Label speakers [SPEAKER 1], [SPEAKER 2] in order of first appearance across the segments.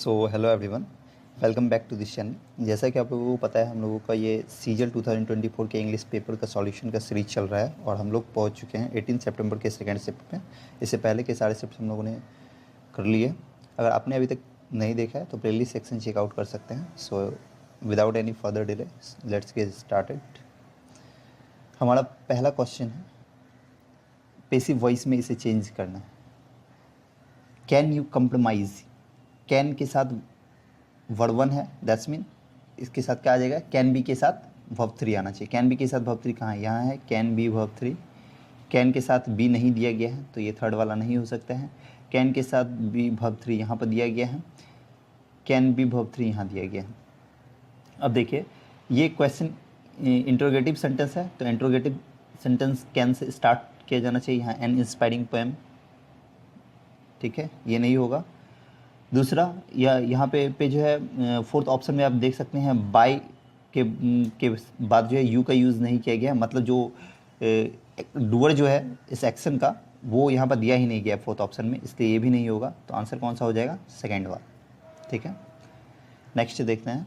[SPEAKER 1] So hello everyone, welcome back to this channel. जैसा कि आप लोगों को पता है, हम लोगों का ये सीजल 2024 के इंग्लिश पेपर का सॉल्यूशन का सीरीज चल रहा है और हम लोग पहुंच चुके हैं 18 सितंबर के सेकंड शिफ्ट में। इससे पहले के सारे शिफ्ट हम लोगों ने कर लिए। अगर आपने अभी तक नहीं देखा है तो प्लेलिस्ट सेक्शन चेकआउट कर सकते हैं। So without any further delay let's get started. हमारा पहला क्वेश्चन है, पैसिव वॉइस में इसे चेंज करना है। Can you compromise. कैन के साथ वर्ब वन है, दैट्स मीन इसके साथ क्या आ जाएगा, कैन बी के साथ वर्ब थ्री आना चाहिए। कैन बी के साथ वर्ब थ्री कहाँ है, यहाँ है, can be verb three. Can के साथ बी नहीं दिया गया है तो ये थर्ड वाला नहीं हो सकता है। कैन के साथ बी वर्ब थ्री यहाँ पर दिया गया है, कैन बी वर्ब थ्री यहाँ दिया गया है। अब देखिए, ये क्वेश्चन इंट्रोगेटिव सेंटेंस है तो interrogative sentence can say start किया जाना चाहिए। यहाँ एन इंस्पायरिंग पोएम, ठीक है, ये नहीं होगा। दूसरा, या यहाँ पे जो है फोर्थ ऑप्शन में आप देख सकते हैं, बाय के बाद जो है यू का यूज़ नहीं किया गया है। मतलब जो डूअर जो है इस एक्शन का, वो यहाँ पर दिया ही नहीं गया फोर्थ ऑप्शन में, इसलिए ये भी नहीं होगा। तो आंसर कौन सा हो जाएगा, सेकेंड वाला, ठीक है। नेक्स्ट देखते हैं।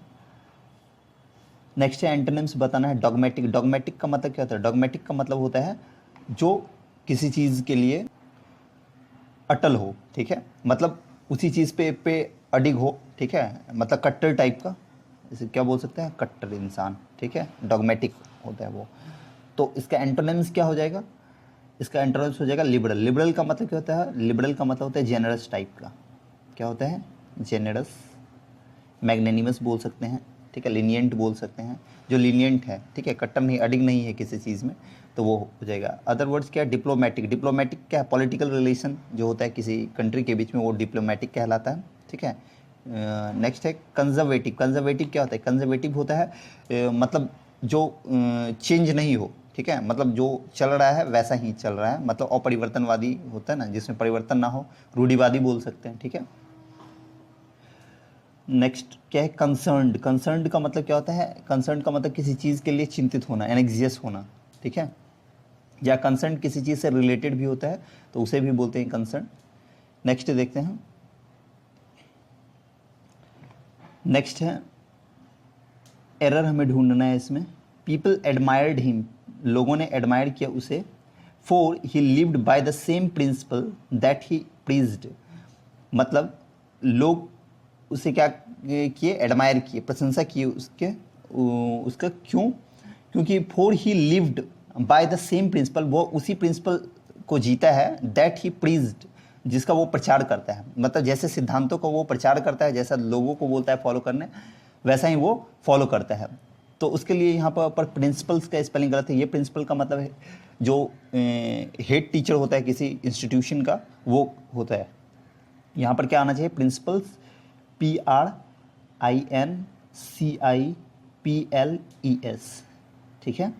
[SPEAKER 1] नेक्स्ट है एंटोनिम्स बताना है। डॉगमेटिक। डॉगमेटिक का मतलब क्या होता है, डॉगमेटिक का मतलब होता है जो किसी चीज़ के लिए अटल हो, ठीक है, मतलब उसी चीज़ पे अडिग हो, ठीक है, मतलब कट्टर टाइप का, इसे क्या बोल सकते हैं, कट्टर इंसान, ठीक है, डॉगमेटिक होता है वो। तो इसका एंटोनिम्स क्या हो जाएगा, इसका एंटोनिम्स हो जाएगा लिबरल। लिबरल का मतलब क्या होता है, लिबरल का मतलब होता है जेनरस टाइप का। क्या होता है, जेनरस। मैग्नेनिमस बोल सकते हैं, ठीक है, लीनियंट बोल सकते हैं, जो लीनियंट है, ठीक है, कट्टर नहीं, अडिग नहीं है किसी चीज़ में, तो वो हो जाएगा। अदर वर्ड्स क्या है, डिप्लोमेटिक। डिप्लोमेटिक क्या है, पॉलिटिकल रिलेशन जो होता है किसी कंट्री के बीच में, वो डिप्लोमेटिक कहलाता है, ठीक है। नेक्स्ट है कंजर्वेटिव। कंजर्वेटिव क्या होता है, कंजर्वेटिव होता है मतलब जो चेंज नहीं हो, ठीक है, मतलब जो चल रहा है वैसा ही चल रहा है, मतलब अपरिवर्तनवादी होता है ना, जिसमें परिवर्तन ना हो, रूढ़िवादी बोल सकते हैं, ठीक है। नेक्स्ट क्या है, कंसर्न्ड। कंसर्न्ड का मतलब क्या होता है, कंसर्न्ड का मतलब किसी चीज़ के लिए चिंतित होना, एनेक्सियस होना, ठीक है, या कंसर्न किसी चीज़ से रिलेटेड भी होता है तो उसे भी बोलते हैं कंसर्न। नेक्स्ट देखते हैं। नेक्स्ट है एरर, हमें ढूंढना है इसमें। People admired him. लोगों ने एडमायर किया उसे। For he lived by the same principle that he preached. मतलब लोग उसे क्या किए, एडमायर किए, प्रशंसा किए उसका क्यों, क्योंकि for he lived by the same principle, वो उसी प्रिंसिपल को जीता है, दैट ही प्रीज्ड, जिसका वो प्रचार करता है। मतलब जैसे सिद्धांतों को वो प्रचार करता है, जैसा लोगों को बोलता है फॉलो करने, वैसा ही वो फॉलो करता है। तो उसके लिए यहाँ पर प्रिंसिपल्स का स्पेलिंग गलत है। ये प्रिंसिपल का मतलब है जो हेड टीचर होता है किसी इंस्टीट्यूशन का, वो होता है। यहाँ पर क्या आना चाहिए, प्रिंसिपल्स, PRINCIPLES, ठीक है,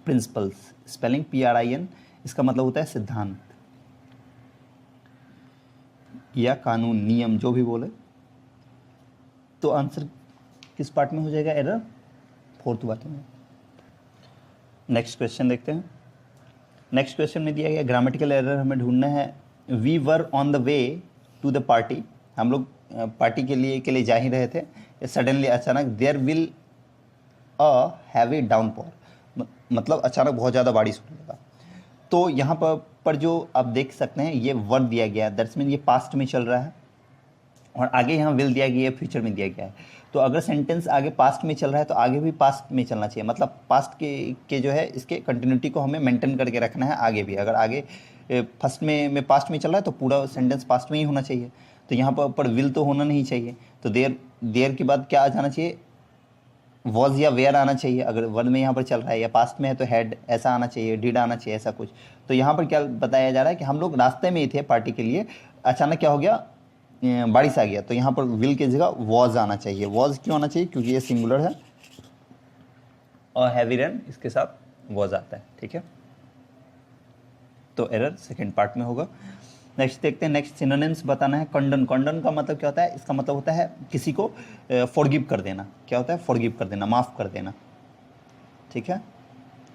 [SPEAKER 1] प्रिंसिपल्स, स्पेलिंग PRIN, इसका मतलब होता है सिद्धांत या कानून, नियम, जो भी बोले। तो आंसर किस पार्ट में हो जाएगा, एरर, फोर्थ पार्ट में। नेक्स्ट क्वेश्चन देखते हैं। नेक्स्ट क्वेश्चन में दिया गया ग्रामेटिकल एरर हमें ढूंढना है। We were on the way to the party. हम लोग पार्टी के लिए जा ही रहे थे, सडनली अचानक, there will a heavy downpour, मतलब अचानक बहुत ज़्यादा बारिश होने लगा। तो यहाँ पर जो आप देख सकते हैं, ये वर्ड दिया गया है, दैट्स मीन ये पास्ट में चल रहा है, और आगे यहाँ विल दिया गया है, फ्यूचर में दिया गया है। तो अगर सेंटेंस आगे पास्ट में चल रहा है तो आगे भी पास्ट में चलना चाहिए, मतलब पास्ट के जो है इसके कंटिन्यूटी को हमें मेंटेन करके रखना है आगे भी। अगर आगे फर्स्ट में पास्ट में चल रहा है तो पूरा सेंटेंस पास्ट में ही होना चाहिए। तो यहाँ पर विल तो होना नहीं चाहिए, तो देयर के बाद क्या आ जाना चाहिए, वॉज या वेयर आना चाहिए। अगर वर्ड में यहाँ पर चल रहा है, या पास्ट में है तो हैड ऐसा आना चाहिए, डिड आना चाहिए, ऐसा कुछ। तो यहाँ पर क्या बताया जा रहा है कि हम लोग रास्ते में ही थे पार्टी के लिए, अचानक क्या हो गया, बारिश आ गया। तो यहाँ पर विल की जगह वॉज आना चाहिए। वॉज क्यों आना चाहिए, क्योंकि ये सिंगुलर है और हैवी रेन इसके साथ वॉज आता है, ठीक है। तो एरर सेकंड पार्ट में होगा। नेक्स्ट देखते हैं। नेक्स्ट सिनोनिम्स बताना है। कंडन। कंडन का मतलब क्या होता है, इसका मतलब होता है किसी को फॉरगिव कर देना। क्या होता है, फॉरगिव कर देना, माफ़ कर देना, ठीक है,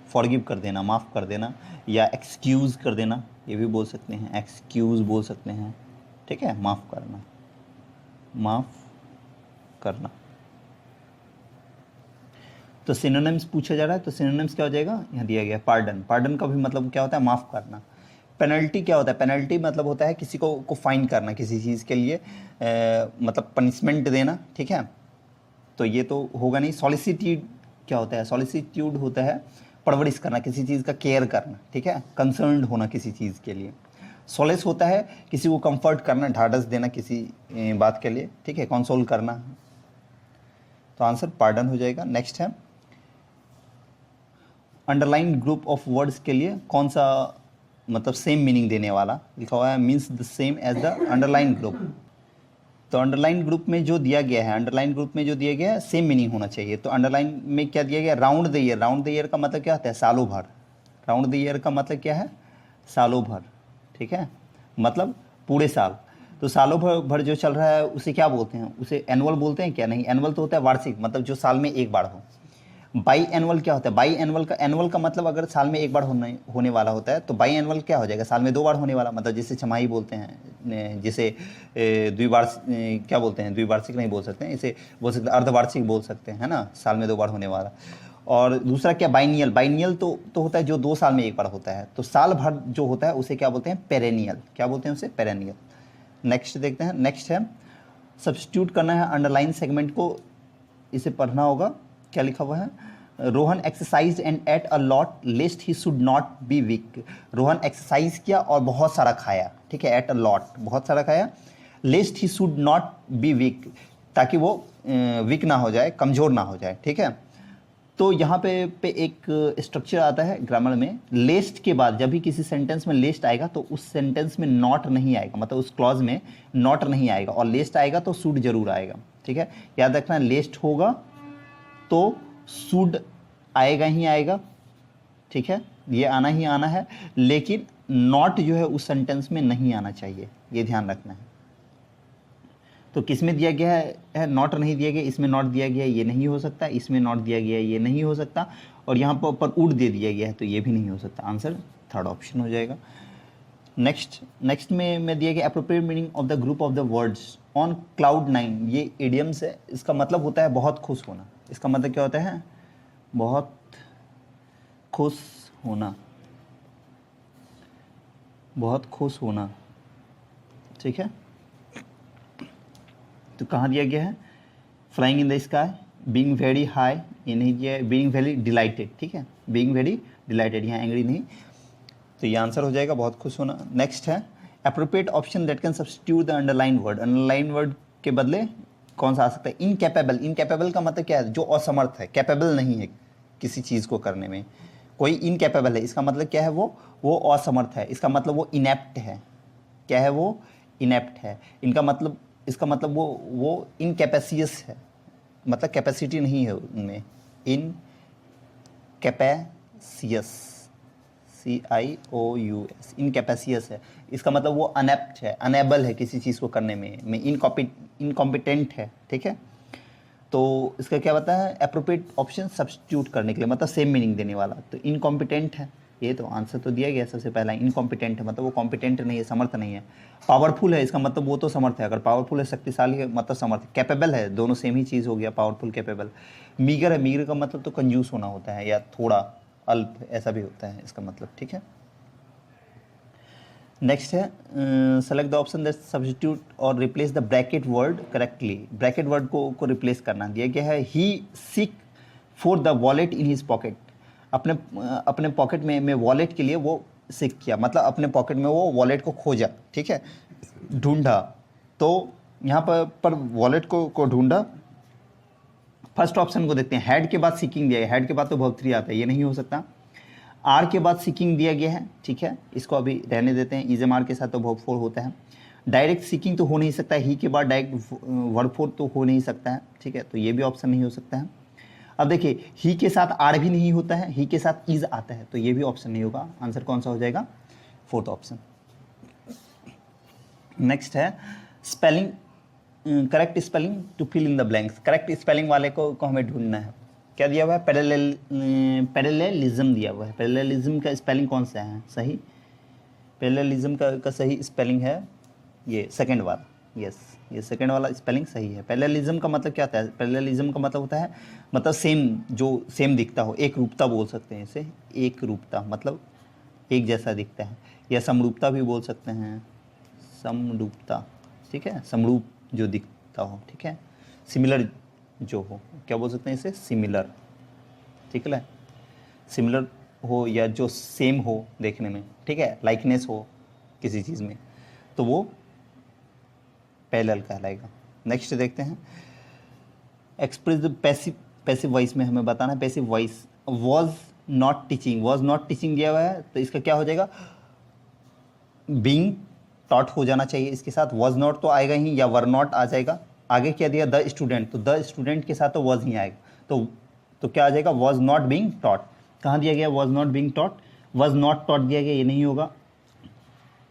[SPEAKER 1] फॉरगिव कर देना, माफ़ कर देना, या एक्सक्यूज़ कर देना, ये भी बोल सकते हैं, एक्सक्यूज़ बोल सकते हैं, ठीक है, माफ़ करना। माफ करना। तो सिनोनिम्स पूछा जा रहा है, तो सिनोनिम्स क्या हो जाएगा, यहाँ दिया गया पार्डन। पार्डन का भी मतलब क्या होता है, माफ़ करना। पेनल्टी क्या होता है, पेनल्टी मतलब होता है किसी को फाइन करना किसी चीज़ के लिए, मतलब पनिशमेंट देना, ठीक है। तो ये तो होगा नहीं। सॉलिसिट्यूड क्या होता है, सॉलिसिट्यूड होता है परवरिश करना, किसी चीज़ का केयर करना, ठीक है, कंसर्न्ड होना किसी चीज़ के लिए। सोलेस होता है किसी को कंफर्ट करना, ढाढ़स देना किसी बात के लिए, ठीक है, कंसोल करना। तो आंसर पार्डन हो जाएगा। नेक्स्ट है अंडरलाइन ग्रुप ऑफ वर्ड्स के लिए कौन सा मतलब सेम मीनिंग देने वाला लिखा हुआ है, means the same as the underline group. तो अंडरलाइन ग्रुप में जो दिया गया है, अंडरलाइन ग्रुप में जो दिया गया है सेम मीनिंग होना चाहिए। तो अंडरलाइन में क्या दिया गया, round the year. Round the year का मतलब क्या होता है, सालों भर। राउंड द ईयर का मतलब क्या है, सालों भर, ठीक है, मतलब पूरे साल। तो सालों भर जो चल रहा है उसे क्या बोलते हैं, उसे एनुअल बोलते हैं क्या, नहीं, एनुअल तो होता है वार्षिक, मतलब जो साल में एक बार हो। बाई एनुअल क्या होता है, बाई एनुअल का मतलब अगर साल में एक बार होने वाला होता है तो बाई एनुअल क्या हो जाएगा, साल में 2 बार होने वाला, मतलब जिसे छमाही बोलते हैं, जिसे द्विवार्षिक क्या बोलते हैं, द्विवार्षिक नहीं बोल सकते हैं, इसे बोल सकते हैं अर्धवार्षिक बोल सकते हैं, है ना, साल में 2 बार होने वाला। और दूसरा क्या, बाइनियल। बाइनियल तो होता है जो 2 साल में एक बार होता है। तो साल भर जो होता है उसे क्या बोलते हैं, पेरेनियल। क्या बोलते हैं उसे, पेरेनियल। नेक्स्ट देखते हैं। नेक्स्ट है सब्स्टिट्यूट करना है अंडरलाइन सेगमेंट को, इसे पढ़ना होगा। क्या लिखा हुआ है, Rohan exercise and ate a lot lest he should not be weak. Rohan exercise किया और बहुत सारा खाया, ठीक है, एट अ लॉट बहुत सारा खाया, lest he should not be weak ताकि वो वीक ना हो जाए, कमज़ोर ना हो जाए, ठीक है। तो यहाँ पे एक स्ट्रक्चर आता है ग्रामर में, लेस्ट के बाद जब भी किसी सेंटेंस में लेस्ट आएगा तो उस सेंटेंस में नॉट नहीं आएगा, मतलब उस क्लॉज में नॉट नहीं आएगा, और लेस्ट आएगा तो शुड जरूर आएगा, ठीक है। याद रखना, लेस्ट होगा तो शुड आएगा ही आएगा, ठीक है, ये आना ही आना है, लेकिन नॉट जो है उस सेंटेंस में नहीं आना चाहिए, ये ध्यान रखना है। तो किस में दिया गया है, नॉट नहीं दिया गया, इसमें नॉट दिया गया है, ये नहीं हो सकता, इसमें नॉट दिया गया है, ये नहीं हो सकता, और यहाँ पर वुड दे दिया गया है तो ये भी नहीं हो सकता। आंसर थर्ड ऑप्शन हो जाएगा। नेक्स्ट में दिया गया appropriate meaning of the group of the words on cloud 9। ये इडियम्स है, इसका मतलब होता है बहुत खुश होना। इसका मतलब क्या होता है, बहुत खुश होना, बहुत खुश होना, ठीक है। तो कहाँ दिया गया है, flying in the sky, being very high, ये नहीं दिया है, बीइंग वेरी डिलाइटेड, ठीक है, बीइंग वेरी डिलाइटेड, यहाँ एंग्री नहीं। तो ये आंसर हो जाएगा बहुत खुश होना। नेक्स्ट है appropriate option that can substitute the underline word. Underline word के बदले कौन सा आ सकता है, इनकैपेबल। इनकैपेबल का मतलब क्या है, जो असमर्थ है, कैपेबल नहीं है किसी चीज़ को करने में। कोई इनकैपेबल है, इसका मतलब क्या है, वो असमर्थ है, इसका मतलब वो इनेप्ट है। क्या है वो, इनेप्ट है। इनका मतलब, इसका मतलब वो इनकैपेसियस है, मतलब कैपेसिटी नहीं है उनमें, इन कैपेसियस, CIOUS, इनकैपेसियस है। इसका मतलब वो अनेप्ट है, अनेबल है किसी चीज़ को करने में इनकॉम्पिटेंट है, ठीक है। तो इसका क्या बताया है, एप्रोप्रिएट ऑप्शन सब्स्टिट्यूट करने के लिए, मतलब सेम मीनिंग देने वाला। तो इनकॉम्पिटेंट है, ये तो आंसर तो दिया गया सबसे पहला, इनकॉम्पिटेंट है मतलब वो कॉम्पिटेंट नहीं है, समर्थ नहीं है। पावरफुल है, इसका मतलब वो तो समर्थ है, अगर पावरफुल है, शक्तिशाली है, मतलब समर्थ। कैपेबल है, दोनों सेम ही चीज़ हो गया, पावरफुल कैपेबल। मीगर है, मीगर का मतलब तो कंजूस होना होता है, या थोड़ा अल्प, ऐसा भी होता है इसका मतलब, ठीक है। नेक्स्ट है select the option that substitute और replace the bracket word correctly. Bracket word को रिप्लेस करना दिया गया है, he seek for the wallet in his pocket. अपने पॉकेट में वॉलेट के लिए वो सीख किया, मतलब अपने पॉकेट में वो वॉलेट को खोजा, ठीक है, ढूंढा। तो यहाँ पर वॉलेट को ढूंढा। फर्स्ट ऑप्शन को देखते हैं, हेड के बाद सीकिंग दिया है, हेड के बाद तो वर्ब 3 आता है, ये नहीं हो सकता। आर के बाद सीकिंग दिया गया है, ठीक है, इसको अभी रहने देते हैं, इजम आर के साथ तो वर्ब 4 होता है। डायरेक्ट सीकिंग तो हो नहीं सकता, ही के बाद डायरेक्ट वर्ब 4 तो हो नहीं सकता है, ठीक है, तो ये भी ऑप्शन नहीं हो सकता है। अब देखिए, ही के साथ आर भी नहीं होता है, ही के साथ इज आता है, तो ये भी ऑप्शन नहीं होगा। आंसर कौन सा हो जाएगा, फोर्थ ऑप्शन। नेक्स्ट है spelling, correct spelling to fill in the blanks. Correct spelling वाले को हमें ढूंढना है। क्या दिया हुआ है, पैरेललिज्म दिया हुआ है। पैरेललिज्म का स्पेलिंग कौन सा है सही, पैरेललिज्म का सही स्पेलिंग है ये सेकंड वाला, यस, ये सेकंड वाला स्पेलिंग सही है। पैरेललिज्म का मतलब क्या होता है? पैरेललिज्म का मतलब होता है मतलब सेम, जो सेम दिखता हो, एक रूपता बोल सकते हैं इसे, एक रूपता मतलब एक जैसा दिखता है, या समरूपता भी बोल सकते हैं, समरूपता, ठीक है, समरूप जो दिखता हो, ठीक है, सिमिलर जो हो, क्या बोल सकते हैं इसे? सिमिलर, ठीक है, सिमिलर हो या जो सेम हो देखने में, ठीक है, लाइकनेस हो किसी चीज़ में, तो वो पैरेलल कहलाएगा। नेक्स्ट देखते हैं, एक्सप्रेस पैसिव, पैसिव वॉइस में हमें बताना है passive voice, was not teaching, was not teaching दिया हुआ है तो इसका क्या हो जाएगा? बीइंग टॉट हो जाना चाहिए इसके साथ, वॉज नॉट तो आएगा ही, या वर नॉट आ जाएगा। आगे क्या दिया? द स्टूडेंट, तो द स्टूडेंट के साथ तो वॉज ही आएगा, तो क्या आ जाएगा? Was not being taught. कहाँ दिया गया? Was not being taught, was not taught दिया गया, ये नहीं होगा।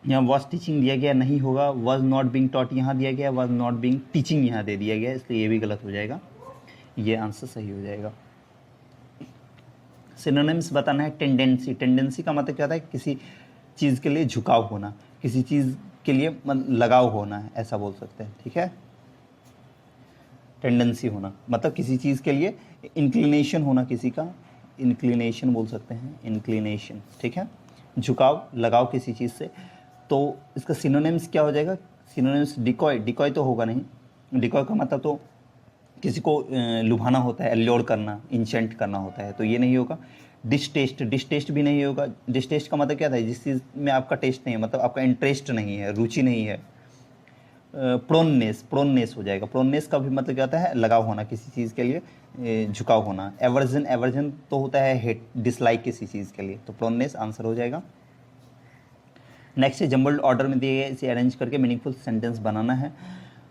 [SPEAKER 1] यहाँ वॉज टीचिंग दिया गया, नहीं होगा। वॉज नॉट बीइंग टॉट यहाँ दिया गया, वॉज नॉट बीइंग टीचिंग यहाँ दे दिया गया, इसलिए ये भी गलत हो जाएगा, ये आंसर सही हो जाएगा। सिनोनिम्स बताना है, टेंडेंसी, टेंडेंसी का मतलब क्या होता है? किसी चीज़ के लिए झुकाव होना, किसी चीज़ के लिए लगाव होना है, ऐसा बोल सकते हैं, ठीक है। टेंडेंसी होना मतलब किसी चीज़ के लिए इंक्लिनेशन होना, किसी का इंक्लिनेशन बोल सकते हैं, इंक्लिनेशन, ठीक है, झुकाव, लगाव किसी चीज़ से। तो इसका सिनोनिम्स क्या हो जाएगा? सिनोनिम्स डिकॉय, डिकॉय तो होगा नहीं, डिकॉय का मतलब तो किसी को लुभाना होता है, एल्योर करना, इंचेंट करना होता है, तो ये नहीं होगा। डिसटेस्ट, डिसटेस्ट भी नहीं होगा। डिसटेस्ट का मतलब क्या था? जिस चीज़ में आपका टेस्ट नहीं है, मतलब आपका इंटरेस्ट नहीं है, रुचि नहीं है। प्रोननेस, प्रोननेस हो जाएगा। प्रोननेस का भी मतलब क्या होता है? लगाव होना, किसी चीज़ के लिए झुकाव होना। एवर्जन, एवर्जन तो होता है हेट, डिसलाइक किसी चीज़ के लिए, तो प्रोननेस आंसर हो जाएगा। नेक्स्ट है जम्बल्ड ऑर्डर में दिए गए, इसे अरेंज करके मीनिंगफुल सेंटेंस बनाना है।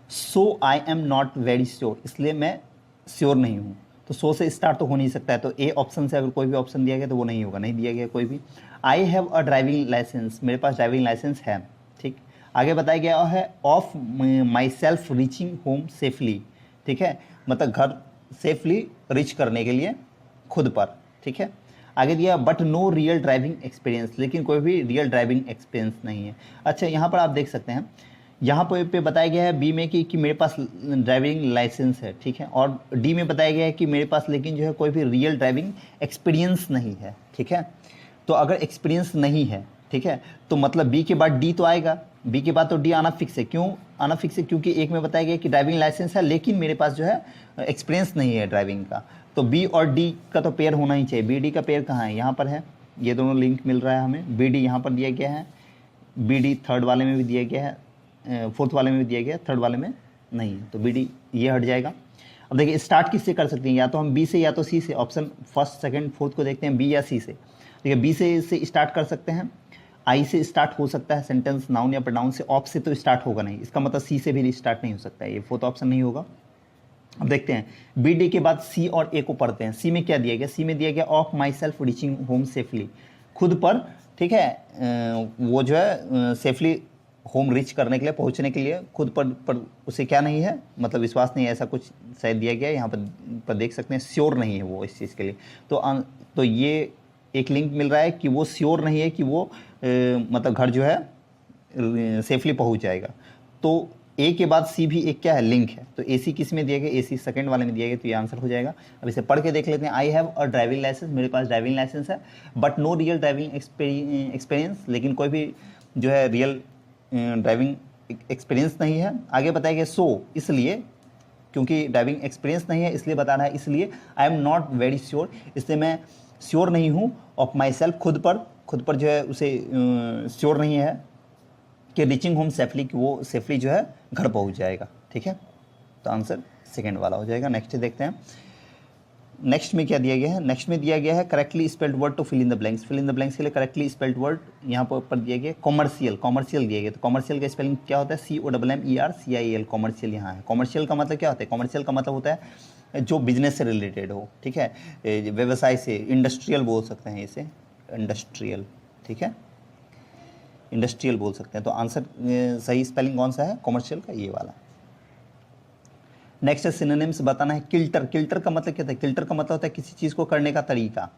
[SPEAKER 1] So I am not very sure, इसलिए मैं श्योर नहीं हूँ, तो सो से स्टार्ट तो हो नहीं सकता है, तो ए ऑप्शन से अगर कोई भी ऑप्शन दिया गया तो वो नहीं होगा, नहीं दिया गया कोई भी। I have a driving licence, मेरे पास ड्राइविंग लाइसेंस है, ठीक। आगे बताया गया है of my self reaching home safely, ठीक है, मतलब घर सेफली रीच करने के लिए खुद पर, ठीक है। आगे दिया but no real driving experience, लेकिन कोई भी रियल ड्राइविंग एक्सपीरियंस नहीं है। अच्छा, यहाँ पर आप देख सकते हैं, यहाँ पे बताया गया है बी में कि मेरे पास ड्राइविंग लाइसेंस है, ठीक है, और डी में बताया गया है कि मेरे पास लेकिन जो है कोई भी रियल ड्राइविंग एक्सपीरियंस नहीं है, ठीक है। तो अगर एक्सपीरियंस नहीं है, ठीक है, तो मतलब बी के बाद डी तो आएगा, बी के बाद तो डी आना फिक्स है। क्यों आना फिक्स है? क्योंकि एक में बताया गया कि ड्राइविंग लाइसेंस है लेकिन मेरे पास जो है एक्सपीरियंस नहीं है ड्राइविंग का, तो बी और डी का तो पेयर होना ही चाहिए। बी डी का पेयर कहाँ है? यहाँ पर है, ये दोनों लिंक मिल रहा है हमें। बी डी यहाँ पर दिया गया है, बी डी थर्ड वाले में भी दिया गया है, फोर्थ वाले में भी दिया गया है, थर्ड वाले में नहीं है, तो बी डी ये हट जाएगा। अब देखिए स्टार्ट किससे कर सकते हैं? या तो हम बी से या तो सी से, ऑप्शन फर्स्ट सेकंड फोर्थ को देखते हैं, बी या सी से। देखिए बी से स्टार्ट कर सकते हैं, आई से स्टार्ट हो सकता है सेंटेंस, नाउन या प्रोनाउन से, ऑफ से तो स्टार्ट होगा नहीं, इसका मतलब सी से भी स्टार्ट नहीं हो सकता है, ये फोर्थ ऑप्शन नहीं होगा। अब देखते हैं बी डी के बाद सी और ए को पढ़ते हैं। सी में क्या दिया गया? सी में दिया गया of my self reaching home safely, खुद पर, ठीक है, वो जो है सेफली होम रीच करने के लिए, पहुंचने के लिए खुद पर उसे क्या नहीं है, मतलब विश्वास नहीं है, ऐसा कुछ शायद दिया गया है यहाँ पर देख सकते हैं, श्योर नहीं है वो इस चीज़ के लिए। तो ये एक लिंक मिल रहा है कि वो श्योर नहीं है कि वो मतलब घर जो है सेफली पहुंच जाएगा। तो ए के बाद सी भी एक क्या है? लिंक है, तो ए सी किस में दिया गया? ए सी सेकेंड वाले में दिया गया, तो ये आंसर हो जाएगा। अब इसे पढ़ के देख लेते हैं। I have a driving licence, मेरे पास ड्राइविंग लाइसेंस है, but no real driving experience, लेकिन कोई भी जो है रियल ड्राइविंग एक्सपीरियंस नहीं है। आगे बताया गया सो, इसलिए, क्योंकि ड्राइविंग एक्सपीरियंस नहीं है इसलिए बता रहा है, इसलिए आई एम नॉट वेरी श्योर, इसलिए मैं श्योर नहीं हूँ ऑफ माई सेल्फ, खुद पर जो है उसे श्योर नहीं है कि रीचिंग होम सेफली, कि वो सेफली जो है घर पहुंच जाएगा, ठीक है। तो आंसर सेकंड वाला हो जाएगा। नेक्स्ट देखते हैं, नेक्स्ट में क्या दिया गया है? नेक्स्ट में दिया गया है correctly spelled word to fill in the blanks. Fill in the blanks के लिए करेक्टली स्पेल्ड वर्ड यहाँ पर दिया गया कॉमर्शियल, कॉमर्शियल दिया गया, तो कॉमर्शियल का स्पेलिंग क्या होता है? COMMERCIAL, कॉमर्शियल यहाँ है। कॉमर्शियल का मतलब क्या होता है? कॉमर्शियल का मतलब होता है जो बिजनेस से रिलेटेड हो, ठीक है, व्यवसाय से, इंडस्ट्रियल बोल सकते हैं इसे, इंडस्ट्रियल, ठीक है, इंडस्ट्रियल बोल सकते हैं। तो आंसर सही स्पेलिंग कौन सा है कॉमर्शियल का? ये वाला। नेक्स्ट है सिनोनिम्स बताना है। किल्टर, किल्टर का मतलब क्या होता है? किल्टर का मतलब होता है किसी चीज़ को करने का तरीका,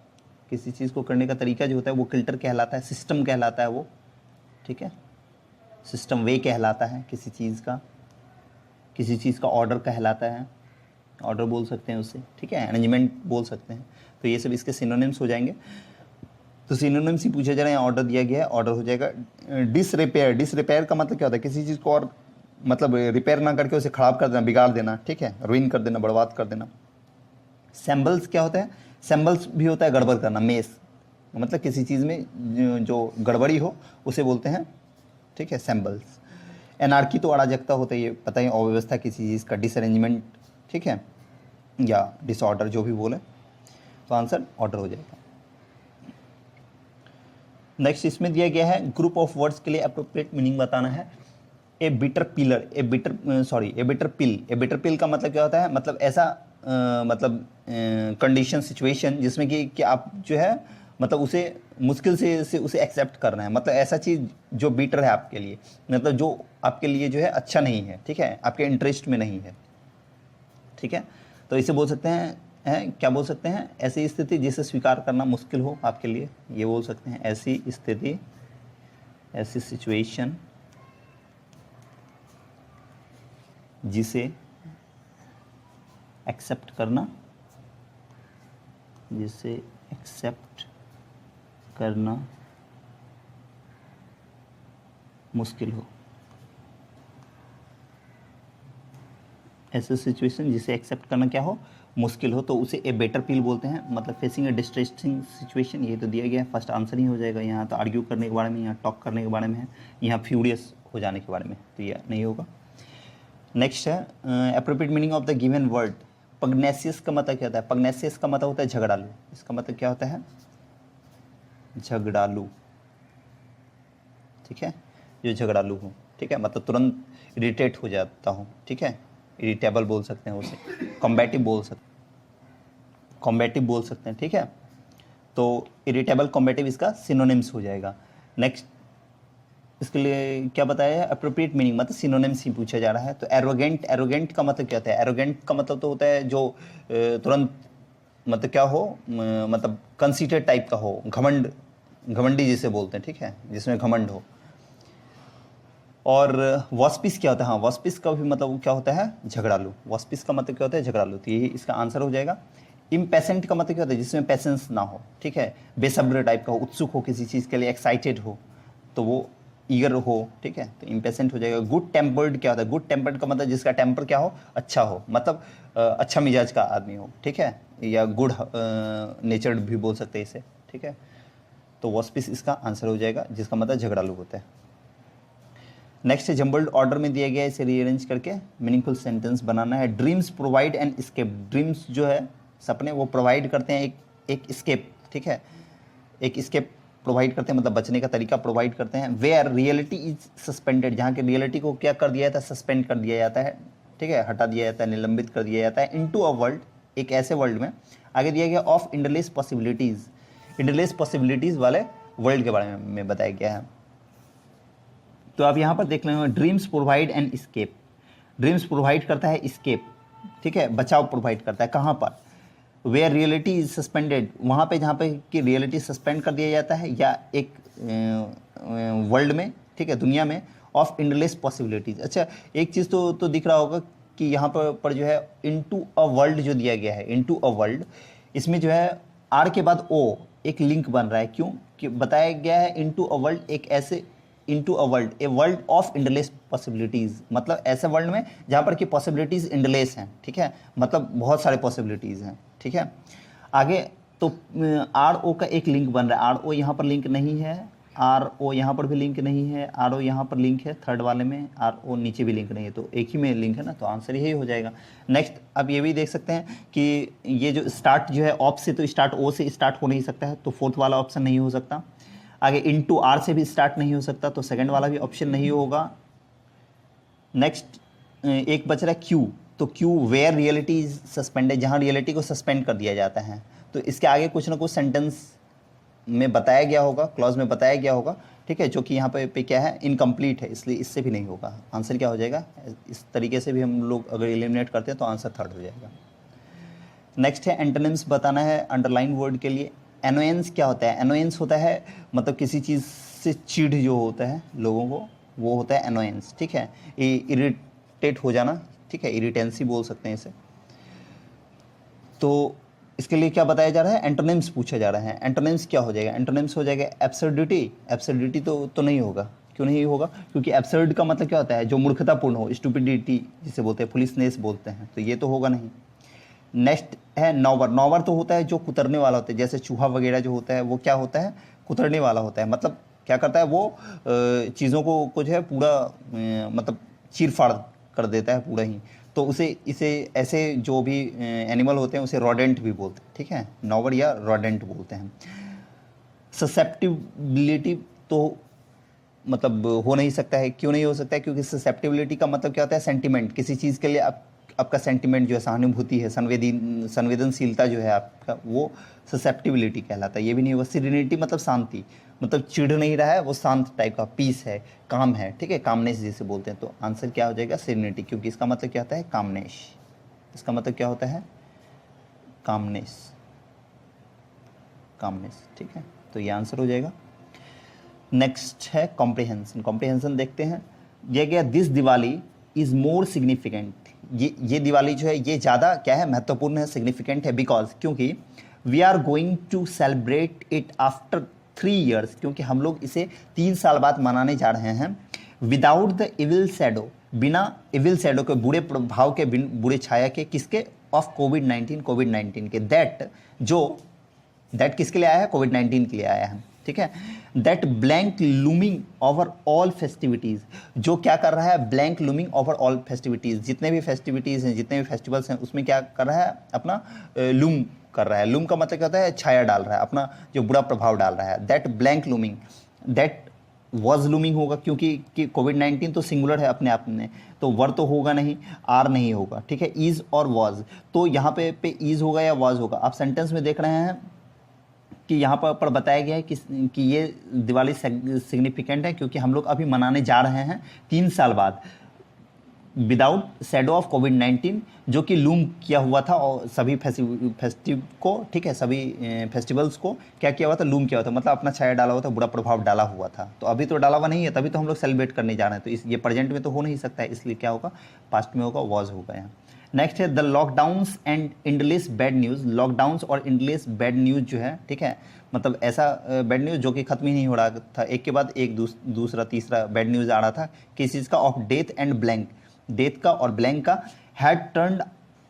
[SPEAKER 1] किसी चीज़ को करने का तरीका जो होता है वो किल्टर कहलाता है, सिस्टम कहलाता है वो, ठीक है, सिस्टम वे कहलाता है किसी चीज़ का। किसी चीज़ का ऑर्डर कहलाता है, ऑर्डर बोल सकते हैं उसे, ठीक है, अरेंजमेंट बोल सकते हैं। तो ये सब इसके सिनोनिम्स हो जाएंगे। तो सिनोनिम्स ही पूछा जा रहा है, ऑर्डर दिया गया है, ऑर्डर हो जाएगा। डिसरिपेयर, डिसरिपेयर का मतलब क्या होता है, किसी चीज़ को और मतलब रिपेयर ना करके उसे ख़राब कर देना, बिगाड़ देना, ठीक है, रुइन कर देना, बर्बाद कर देना। सैम्बल्स क्या होता है, सैम्बल्स भी होता है गड़बड़ करना, मेस, मतलब किसी चीज़ में जो गड़बड़ी हो उसे बोलते हैं, ठीक है, सैम्बल्स। एनार्की तो अराजकता होता है, ये पता ही, अव्यवस्था किसी चीज़ का, डिसअरेंजमेंट, ठीक है, या डिसऑर्डर, जो भी बोले, तो आंसर ऑर्डर हो जाएगा। नेक्स्ट इसमें दिया गया है ग्रुप ऑफ वर्ड्स के लिए अप्रोप्रिएट मीनिंग बताना है। ए बिटर पिलर, ए बिटर पिल, ए बिटर पिल का मतलब क्या होता है, मतलब ऐसा मतलब कंडीशन, सिचुएशन जिसमें कि आप जो है मतलब उसे मुश्किल से उसे एक्सेप्ट करना है, मतलब ऐसा चीज़ जो बीटर है आपके लिए, मतलब जो आपके लिए जो है अच्छा नहीं है, ठीक है, आपके इंटरेस्ट में नहीं है, ठीक है। तो इसे बोल सकते हैं क्या बोल सकते हैं, ऐसी स्थिति जिसे स्वीकार करना मुश्किल हो आपके लिए, ये बोल सकते हैं ऐसी स्थिति, ऐसी सिचुएशन जिसे एक्सेप्ट करना, जिसे एक्सेप्ट करना मुश्किल हो, ऐसे सिचुएशन जिसे एक्सेप्ट करना क्या हो, मुश्किल हो, तो उसे ए बेटर पील बोलते हैं, मतलब फेसिंग ए डिस्ट्रेसिंग सिचुएशन। ये तो दिया गया है, फर्स्ट आंसर ही हो जाएगा। यहाँ तो आर्ग्यू करने के बारे में, यहाँ टॉक करने के बारे में है, यहाँ फ्यूरियस हो जाने के बारे में, तो यह नहीं होगा। नेक्स्ट है appropriate meaning of the given word. Pugnacious का मतलब क्या होता है, पग्नेसियस का मतलब होता है झगड़ालू, इसका मतलब क्या होता है, झगड़ालू, ठीक है, जो झगड़ालू हूँ, ठीक है, मतलब तुरंत इरिटेट हो जाता हूँ, ठीक है, इरिटेबल बोल सकते हैं उसे, कॉम्बैटिव बोल सकते हैं, ठीक है। तो इरिटेबल, कॉम्बैटिव इसका सिनोनिम्स हो जाएगा। नेक्स्ट इसके लिए क्या बताया है, अप्रोप्रिएट मीनिंग, मतलब सिनोनिम्स ही पूछा जा रहा है। तो एरोगेंट, एरोगेंट का मतलब क्या होता है, एरोगेंट का मतलब तो होता है जो तुरंत मतलब क्या हो, मतलब कंसीडर टाइप का हो, घमंड, घमंडी जिसे बोलते हैं, ठीक है, जिसमें घमंड हो। और वॉस्पिस क्या होता है, हाँ, वॉस्पिस का भी मतलब क्या होता है, झगड़ालू, वॉस्पिस का मतलब क्या होता है, झगड़ालू, तो यही इसका आंसर हो जाएगा। इम्पेशेंट का मतलब क्या होता है, जिसमें पेशेंस ना हो, ठीक है, बेसब्र टाइप का हो, उत्सुक हो किसी चीज़ के लिए, एक्साइटेड हो, तो वो ईगर हो, ठीक है, तो इम्पेशेंट हो जाएगा। गुड टेम्पर्ड क्या होता है, गुड टेम्पर्ड का मतलब जिसका टेम्पर क्या हो, अच्छा हो, मतलब अच्छा मिजाज का आदमी हो, ठीक है, या गुड नेचर्ड भी बोल सकते हैं इसे, ठीक है। तो वॉस्पिस इसका आंसर हो जाएगा, जिसका मतलब झगड़ालू होता है। नेक्स्ट है जम्बल्ड ऑर्डर में दिया गया है, इसे रीअरेंज करके मीनिंगफुल सेंटेंस बनाना है। Dreams provide an escape, dreams जो है सपने, वो प्रोवाइड करते हैं एक स्केप, ठीक है, एक स्केप प्रोवाइड करते हैं, मतलब बचने का तरीका प्रोवाइड करते हैं। वेयर रियलिटी इज सस्पेंडेड, जहाँ की रियलिटी को क्या कर दिया जाता है, सस्पेंड कर दिया जाता है, ठीक है, हटा दिया जाता है, निलंबित कर दिया जाता है। इनटू अ वर्ल्ड, एक ऐसे वर्ल्ड में, आगे दिया गया of endless possibilities, endless possibilities वाले वर्ल्ड के बारे में बताया गया है। तो आप यहाँ पर देख लेंगे, dreams provide an escape, dreams provide करता है स्केप, ठीक है, बचाव प्रोवाइड करता है, कहाँ पर, वेयर रियलिटी इज सस्पेंडेड, वहाँ पे जहाँ पे कि रियलिटी सस्पेंड कर दिया जाता है, या एक वर्ल्ड में, ठीक है, दुनिया में, ऑफ इंडलेस पॉसिबिलिटीज। अच्छा, एक चीज़ तो दिख रहा होगा कि यहाँ पर जो है इनटू अ वर्ल्ड जो दिया गया है, इनटू अ वर्ल्ड, इसमें जो है आर के बाद ओ एक लिंक बन रहा है, क्यों, कि बताया गया है इनटू अ वर्ल्ड, एक ऐसे, into a world, a world of endless possibilities, मतलब ऐसे वर्ल्ड में जहाँ पर कि पॉसिबिलिटीज़ इंडलेस हैं, ठीक है, मतलब बहुत सारे पॉसिबिलिटीज़ हैं, ठीक है। आगे तो आर ओ का एक लिंक बन रहा है, आर ओ यहाँ पर लिंक नहीं है, आर ओ यहाँ पर भी लिंक नहीं है, आर ओ यहाँ पर लिंक है थर्ड वाले में, आर ओ नीचे भी लिंक नहीं है, तो एक ही में लिंक है ना, तो आंसर यही हो जाएगा। नेक्स्ट अब ये भी देख सकते हैं कि ये जो स्टार्ट जो है ऑफ से, तो स्टार्ट ओ से स्टार्ट हो नहीं सकता है, तो फोर्थ वाला ऑप्शन नहीं हो सकता। आगे इनटू आर से भी स्टार्ट नहीं हो सकता, तो सेकंड वाला भी ऑप्शन नहीं होगा। नेक्स्ट एक बच रहा है क्यू, तो Q where reality is suspended, जहाँ रियलिटी को सस्पेंड कर दिया जाता है, तो इसके आगे कुछ ना कुछ सेंटेंस में बताया गया होगा, क्लॉज में बताया गया होगा, ठीक है, जो कि यहाँ पे क्या है, इनकम्प्लीट है, इसलिए इससे भी नहीं होगा। आंसर क्या हो जाएगा, इस तरीके से भी हम लोग अगर एलिमिनेट करते हैं तो आंसर थर्ड हो जाएगा। नेक्स्ट है एंटोनिम्स बताना है अंडरलाइन वर्ड के लिए। एनोयंस क्या होता है, एनोयंस होता है मतलब किसी चीज़ से चिढ़ जो होता है लोगों को, वो होता है एनोयंस, ठीक है, इरिटेट हो जाना, ठीक है, इरिटेंसी बोल सकते हैं इसे। तो इसके लिए क्या बताया जा रहा है, एंटोनिम्स पूछा जा रहा है। एंटोनिम्स क्या हो जाएगा, एंटोनिम्स हो जाएगा एब्सर्डिटी। एब्सर्डिटी तो नहीं होगा, क्यों नहीं होगा, क्योंकि एब्सर्ड का मतलब क्या होता है, जो मूर्खतापूर्ण हो, स्टूपिडिटी जिसे बोलते हैं, फुलिशनेस बोलते हैं, तो ये तो होगा नहीं। नेक्स्ट है नौवर। नौवर तो होता है जो कुतरने वाला होता है, जैसे चूहा वगैरह जो होता है वो क्या होता है, कुतरने वाला होता है। मतलब क्या करता है वो, चीज़ों को जो है पूरा मतलब चीर फाड़ कर देता है पूरा ही। तो उसे इसे ऐसे जो भी एनिमल होते हैं उसे रोडेंट भी बोलते हैं, ठीक है, नौवर या रोडेंट बोलते हैं। ससेप्टिबिलिटी तो मतलब हो नहीं सकता है, क्यों नहीं हो सकता है, क्योंकि ससेप्टिबिलिटी का मतलब क्या होता है, सेंटिमेंट, किसी चीज़ के लिए आपका सेंटिमेंट जो है, सहानुभूति है, संवेदनशीलता जो है आपका, वो ससेप्टिबिलिटी कहलाता है। ये भी नहीं होगा। सीरेनिटी मतलब शांति, मतलब चिढ़ नहीं रहा है, वो शांत टाइप का, पीस है, काम है, ठीक है, कामनेस जिसे बोलते हैं। तो आंसर क्या हो जाएगा, सीरेनिटी, क्योंकि इसका मतलब क्या होता है, कामनेस। इसका मतलब क्या होता है, कामनेस, कामनेस, ठीक है, तो ये आंसर हो जाएगा। नेक्स्ट है कॉम्प्रिहेंशन। कॉम्प्रिहेंशन देखते हैं, ये गया this Diwali is more significant. ये दिवाली जो है ये ज़्यादा क्या है, महत्वपूर्ण है, सिग्निफिकेंट है, बिकॉज क्योंकि we are going to celebrate it after 3 years, क्योंकि हम लोग इसे 3 साल बाद मनाने जा रहे हैं। विदाउट द इविल शैडो, बिना इविल शैडो के, बुरे प्रभाव के, बुरे छाया के, किसके, ऑफ कोविड-19 के। दैट किसके लिए आया है, कोविड-19 के लिए आया है, ठीक है। That blank looming over all festivities, जो क्या कर रहा है, blank looming over all festivities, जितने भी फेस्टिविटीज़ हैं, जितने भी फेस्टिवल्स हैं, उसमें क्या कर रहा है, अपना लूम कर रहा है। लूम का मतलब क्या होता है, छाया डाल रहा है, अपना जो बुरा प्रभाव डाल रहा है। That blank looming, that was looming होगा, क्योंकि कोविड-19 तो सिंगुलर है अपने आप में, तो वर तो होगा नहीं, आर नहीं होगा, ठीक है, इज और वॉज। तो यहाँ पे इज होगा या वॉज होगा। आप सेंटेंस में देख रहे हैं कि यहाँ पर बताया गया है कि ये दिवाली सिग्निफिकेंट है क्योंकि हम लोग अभी मनाने जा रहे हैं 3 साल बाद, विदाउट शैडो ऑफ कोविड-19, जो कि लूम किया हुआ था, और सभी फेस्टिव को, ठीक है, सभी फेस्टिवल्स को क्या किया हुआ था, लूम किया हुआ था, मतलब अपना छाया डाला हुआ था, बुरा प्रभाव डाला हुआ था। तो अभी तो डाला हुआ नहीं है, तभी तो हम लोग सेलिब्रेट करने जा रहे हैं। तो ये प्रेजेंट में तो हो नहीं सकता है, इसलिए क्या होगा, पास्ट में होगा, वॉज होगा यहाँ। नेक्स्ट है the lockdowns and endless bad news. Lockdowns और इंडलेस बैड न्यूज़ जो है, ठीक है, मतलब ऐसा बैड न्यूज़ जो कि ख़त्म ही नहीं हो रहा था, एक के बाद एक दूसरा तीसरा बैड न्यूज़ आ रहा था। किस चीज़ का, of death and blank, death का और ब्लैंक का। Had turned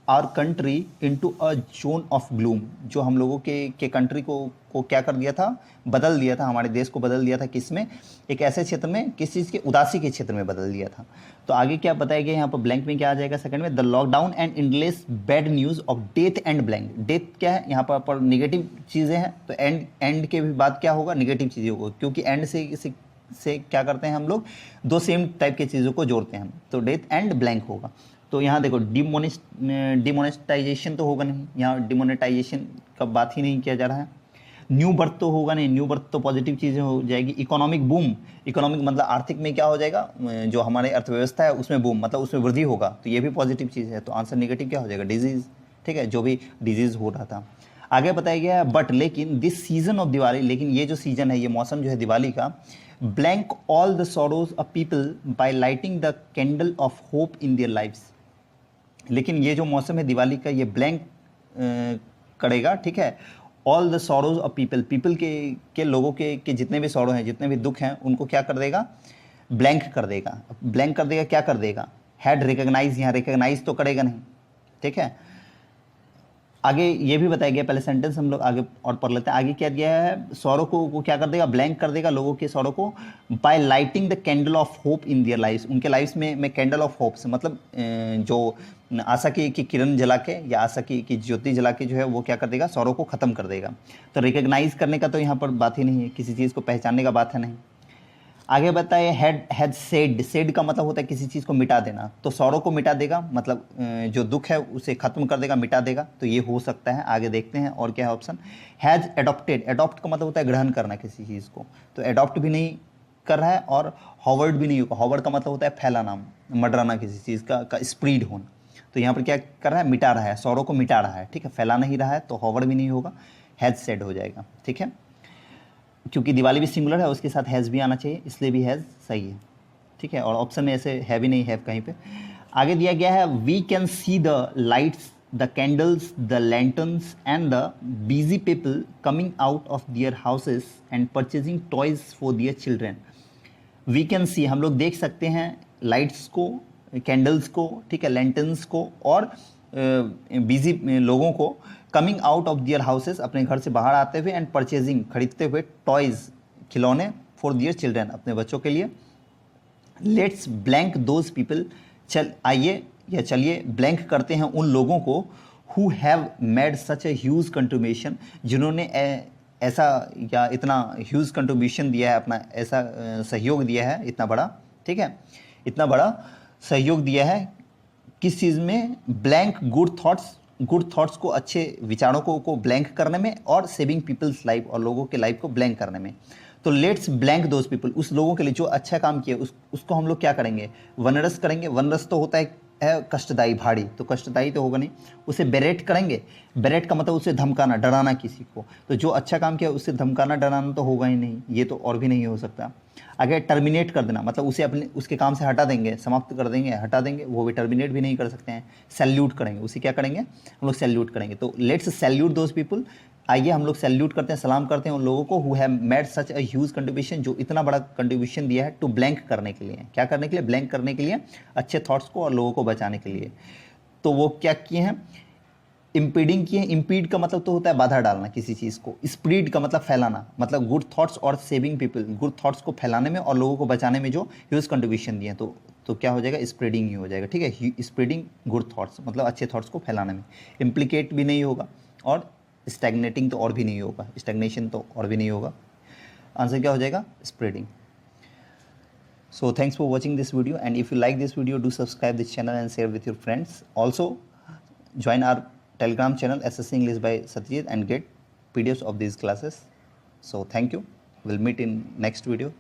[SPEAKER 1] our country into a zone of gloom, जो हम लोगों के कंट्री को क्या कर दिया था, बदल दिया था, हमारे देश को बदल दिया था, किसमें, एक ऐसे क्षेत्र में, किस चीज़ के, उदासी के क्षेत्र में बदल दिया था। तो आगे क्या बताया गया यहाँ पर, ब्लैंक में क्या आ जाएगा सेकंड में, the lockdown and endless bad news of death and blank. Death क्या है यहाँ पर निगेटिव चीज़ें हैं, तो एंड के भी बाद क्या होगा, निगेटिव चीज़ें होगा, क्योंकि एंड से क्या करते हैं हम लोग, 2 सेम टाइप की चीज़ों को जोड़ते हैं, तो डेथ एंड ब्लैंक होगा। तो यहाँ देखो डिमोनेटाइजेशन तो होगा नहीं, यहाँ डिमोनेटाइजेशन का बात ही नहीं किया जा रहा है। न्यू बर्थ तो होगा नहीं, न्यू बर्थ तो पॉजिटिव चीज़ें हो जाएगी। इकोनॉमिक बूम, इकोनॉमिक मतलब आर्थिक में क्या हो जाएगा, जो हमारे अर्थव्यवस्था है उसमें बूम, मतलब उसमें वृद्धि होगा, तो ये भी पॉजिटिव चीज़ है। तो आंसर नेगेटिव क्या हो जाएगा, डिजीज़, ठीक है, जो भी डिजीज़ हो रहा था। आगे बताया गया है बट लेकिन दिस सीजन ऑफ दिवाली, लेकिन ये जो सीजन है, ये मौसम जो है दिवाली का, blank all the sorrows of people by lighting the candle of hope in their lifes. लेकिन ये जो मौसम है दिवाली का, ये ब्लैंक करेगा, ठीक है, all the sorrows of people के लोगों के जितने भी सॉरो हैं, जितने भी दुख हैं, उनको क्या कर देगा, ब्लैंक कर देगा। ब्लैंक कर देगा, क्या कर देगा, हैड रिकॉग्नाइज, यहाँ रिकॉग्नाइज तो करेगा नहीं, ठीक है। आगे ये भी बताया गया, पहले सेंटेंस हम लोग आगे और पढ़ लेते हैं। आगे क्या दिया है, सौरों को क्या कर देगा, ब्लैंक कर देगा, लोगों के सौरों को, by lighting the candle of hope in their lifes, उनके लाइफ्स में कैंडल ऑफ होप से मतलब जो आशा की किरण जला के, या आशा की ज्योति जला के जो है वो क्या कर देगा, सौरों को ख़त्म कर देगा। तो रिकॉग्नाइज करने का तो यहाँ पर बात ही नहीं है, किसी चीज़ को पहचानने का बात है नहीं। आगे बताइए, हैड सेड का मतलब होता है किसी चीज़ को मिटा देना, तो सौरों को मिटा देगा, मतलब जो दुख है उसे खत्म कर देगा, मिटा देगा, तो ये हो सकता है। आगे देखते हैं और क्या है ऑप्शन। हैज एडॉप्टेड, एडॉप्ट का मतलब होता है ग्रहण करना किसी चीज़ को, तो एडॉप्ट भी नहीं कर रहा है, और हॉवर्ड भी नहीं होगा। हॉवर्ड का मतलब होता है फैलाना, मडराना, किसी चीज़ का स्प्रीड होना। तो यहाँ पर क्या कर रहा है, मिटा रहा है, सौरों को मिटा रहा है, ठीक है, फैला नहीं रहा है, तो हॉवर्ड भी नहीं होगा, हैज सेड हो जाएगा, ठीक है। क्योंकि दिवाली भी सिंगुलर है, उसके साथ हैज़ भी आना चाहिए, इसलिए भी हैज़ सही है, ठीक है। और ऑप्शन में ऐसे है भी नहीं, है कहीं पे। आगे दिया गया है we can see the lights, the candles, the lanterns and the busy people coming out of their houses and purchasing toys for their children. We can see, हम लोग देख सकते हैं लाइट्स को, कैंडल्स को, ठीक है, लैंटर्न्स को और बिजी लोगों को coming out of their houses, अपने घर से बाहर आते हुए, एंड परचेजिंग, खरीदते हुए, टॉयज, खिलौने, फॉर दियर चिल्ड्रेन, अपने बच्चों के लिए। लेट्स ब्लैंक दोज पीपल, आइए या चलिए ब्लैंक करते हैं उन लोगों को who have made such a huge contribution, जिन्होंने ऐसा या इतना ह्यूज कंट्रीब्यूशन दिया है, अपना ऐसा सहयोग दिया है इतना बड़ा, ठीक है, इतना बड़ा सहयोग दिया है किस चीज़ में, ब्लैंक गुड थॉट्स को, अच्छे विचारों को ब्लैंक करने में, और सेविंग पीपल्स लाइफ, और लोगों के लाइफ को ब्लैंक करने में। तो लेट्स ब्लैंक दोज पीपल, उस लोगों के लिए जो अच्छा काम किया उसको हम लोग क्या करेंगे, वनरस करेंगे। वनरस तो होता है कष्टदायी, भारी, तो कष्टदायी तो होगा नहीं, उसे बेरेट करेंगे। बेरेट का मतलब उसे धमकाना, डराना किसी को। तो जो अच्छा काम किया उससे धमकाना, डराना तो होगा ही नहीं, ये तो और भी नहीं हो सकता। आगे टर्मिनेट कर देना, मतलब उसे उसके काम से हटा देंगे, समाप्त कर देंगे, हटा देंगे, वो भी टर्मिनेट भी नहीं कर सकते हैं। सैल्यूट करेंगे, उसे क्या करेंगे हम लोग, सैल्यूट करेंगे। तो लेट्स सैल्यूट दोज पीपल, आइए हम लोग सैल्यूट करते हैं, सलाम करते हैं उन लोगों को who have made such a huge contribution, जो इतना बड़ा कंट्रीब्यूशन दिया है टू ब्लैंक करने के लिए, क्या करने के लिए, ब्लैंक करने के लिए, अच्छे थॉट्स को और लोगों को बचाने के लिए। तो वो क्या किए हैं, इम्पीडिंग किए हैं। इम्पीड का मतलब तो होता है बाधा डालना किसी चीज़ को, स्प्रीड का मतलब फैलाना, मतलब गुड थॉट्स और सेविंग पीपल, गुड थॉट्स को फैलाने में और लोगों को बचाने में जो ह्यूज कंट्रीब्यूशन दिए, तो क्या हो जाएगा, स्प्रेडिंग ही हो जाएगा, ठीक है। स्प्रेडिंग गुड थॉट्स मतलब अच्छे थॉट्स को फैलाने में, इम्प्लीकेट भी नहीं होगा, और स्टैग्नेटिंग तो और भी नहीं होगा, स्टैग्नेशन तो और भी नहीं होगा। आंसर क्या हो जाएगा, spreading. So thanks for watching this video, and if you like this video, do subscribe this channel and share with your friends. Also join our Telegram channel SSC English by Satyajit and get PDFs of these classes. So thank you. We'll meet in next video.